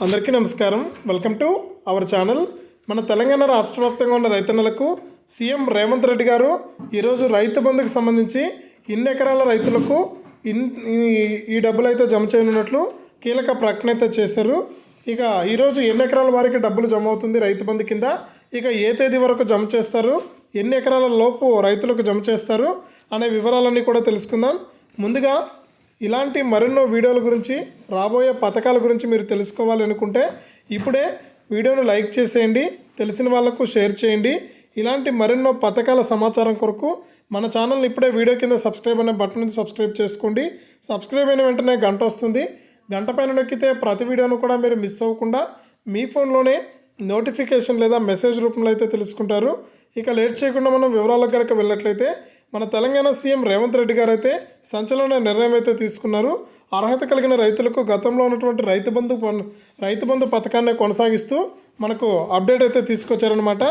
అందరికీ నమస్కారం. Welcome to our channel. మన తెలంగాణ రాష్ట్ర వ్యాప్తంగా ఉన్న రైతన్నలకు సీఎం రేవంత్ రెడ్డి గారు ఈరోజు రైతు బంధుకు సంబంధించి ఇన్ని ఎకరాల రైతులకు ఈ డబ్బులు అయితే జమ చేయనున్నట్లు కీలక ప్రకటన అయితే చేశారు. ఇక ఈరోజు ఎన్ని ఎకరాల వారికి డబ్బులు జమ అవుతుంది రైతు బంధు కింద, ఇక ఏ తేదీ వరకు జమ చేస్తారు, ఎన్ని ఎకరాల లోపు రైతులకు జమ చేస్తారు అనే వివరాలన్నీ కూడా తెలుసుకుందాం. ముందుగా ఇలాంటి మరెన్నో వీడియోల గురించి, రాబోయే పథకాల గురించి మీరు తెలుసుకోవాలనుకుంటే ఇప్పుడే వీడియోను లైక్ చేసేయండి, తెలిసిన వాళ్ళకు షేర్ చేయండి. ఇలాంటి మరెన్నో పథకాల సమాచారం కొరకు మన ఛానల్ని ఇప్పుడే వీడియో కింద సబ్స్క్రైబ్ అనే బటన్ నుంచి సబ్స్క్రైబ్ చేసుకోండి. సబ్స్క్రైబ్ అయిన వెంటనే గంట వస్తుంది. గంట పైన నొక్కితే ప్రతి వీడియోను కూడా మీరు మిస్ అవ్వకుండా మీ ఫోన్లోనే నోటిఫికేషన్ లేదా మెసేజ్ రూపంలో అయితే తెలుసుకుంటారు. ఇక లేట్ చేయకుండా మనం వివరాలకు కనుక వెళ్ళినట్లయితే మన తెలంగాణ సీఎం రేవంత్ రెడ్డి గారు అయితే సంచలన నిర్ణయం అయితే తీసుకున్నారు. అర్హత కలిగిన రైతులకు గతంలో ఉన్నటువంటి రైతు బంధు పథకాన్ని కొనసాగిస్తూ మనకు అప్డేట్ అయితే తీసుకొచ్చారనమాట.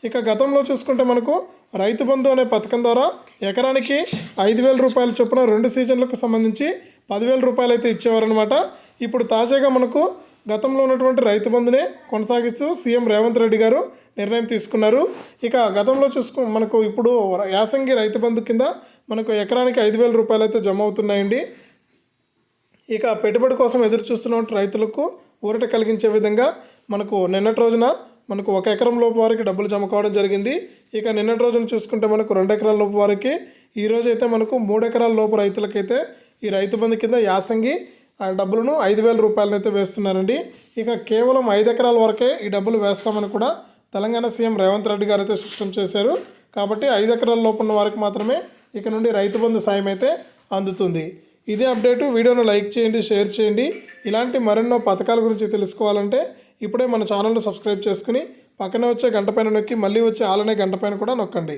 ఇక గతంలో చూసుకుంటే మనకు రైతు బంధు అనే పథకం ద్వారా ఎకరానికి 5,000 రూపాయల చొప్పున 2 సీజన్లకు సంబంధించి 10,000 రూపాయలు అయితే ఇచ్చేవారనమాట. ఇప్పుడు తాజాగా మనకు గతంలో ఉన్నటువంటి రైతు బంధునే కొనసాగిస్తూ సీఎం రేవంత్ రెడ్డి గారు నిర్ణయం తీసుకున్నారు. ఇక గతంలో మనకు ఇప్పుడు యాసంగి రైతు బంధు కింద మనకు ఎకరానికి 5,000 రూపాయలు అయితే జమ అవుతున్నాయండి. ఇక పెట్టుబడి కోసం ఎదురు చూస్తున్న రైతులకు ఊరట కలిగించే విధంగా మనకు నిన్నటి రోజున మనకు 1 ఎకరం లోపు వారికి డబ్బులు జమ కావడం జరిగింది. ఇక నిన్నటి రోజున చూసుకుంటే మనకు 2 ఎకరాల లోపు వారికి, ఈరోజు అయితే మనకు 3 ఎకరాల లోపు రైతులకైతే ఈ రైతు బంధు కింద యాసంగి డబ్బులను 5,000 రూపాయలను అయితే వేస్తున్నారండి. ఇక కేవలం 5 ఎకరాల వరకే ఈ డబ్బులు వేస్తామని కూడా తెలంగాణ సీఎం రేవంత్ రెడ్డి గారు అయితే స్పష్టం చేశారు. కాబట్టి 5 ఎకరాల లోపు ఉన్న వారికి మాత్రమే ఇక నుండి రైతు బంధు సాయం అయితే అందుతుంది. ఇదే అప్డేటు. వీడియోను లైక్ చేయండి, షేర్ చేయండి. ఇలాంటి మరెన్నో పథకాల గురించి తెలుసుకోవాలంటే ఇప్పుడే మన ఛానల్ని సబ్స్క్రైబ్ చేసుకుని పక్కనే వచ్చే గంట పైన నొక్కి మళ్ళీ వచ్చే ఆలనే గంట పైన కూడా నొక్కండి.